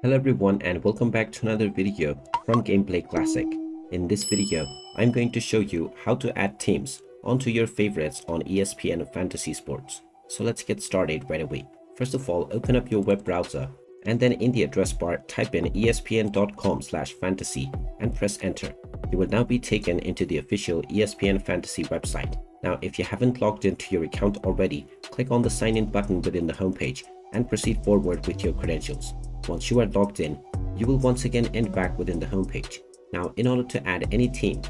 Hello everyone and welcome back to another video from Gameplay Classic. In this video, I'm going to show you how to add teams onto your favorites on ESPN Fantasy Sports. So let's get started right away. First of all, open up your web browser and then in the address bar type in espn.com/fantasy and press enter. You will now be taken into the official ESPN Fantasy website. Now if you haven't logged into your account already, click on the sign in button within the homepage and proceed forward with your credentials. Once you are logged in, you will once again end back within the homepage. Now, in order to add any team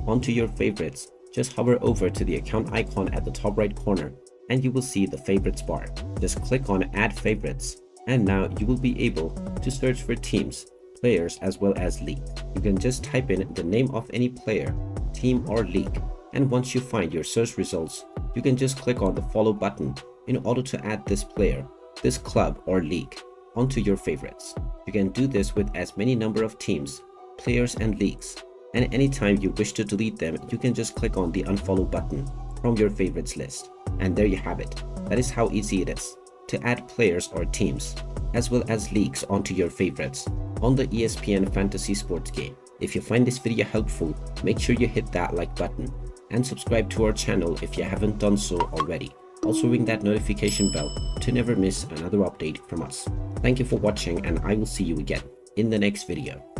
onto your favorites, just hover over to the account icon at the top right corner and you will see the favorites bar. Just click on add favorites and now you will be able to search for teams, players as well as league. You can just type in the name of any player, team or league, and once you find your search results, you can just click on the follow button in order to add this player, this club or league onto your favorites. You can do this with as many number of teams, players and leagues, and anytime you wish to delete them, you can just click on the unfollow button from your favorites list. And there you have it. That is how easy it is to add players or teams as well as leagues onto your favorites on the ESPN Fantasy Sports game. If you find this video helpful, make sure you hit that like button and subscribe to our channel if you haven't done so already. Also ring that notification bell to never miss another update from us. Thank you for watching and I will see you again in the next video.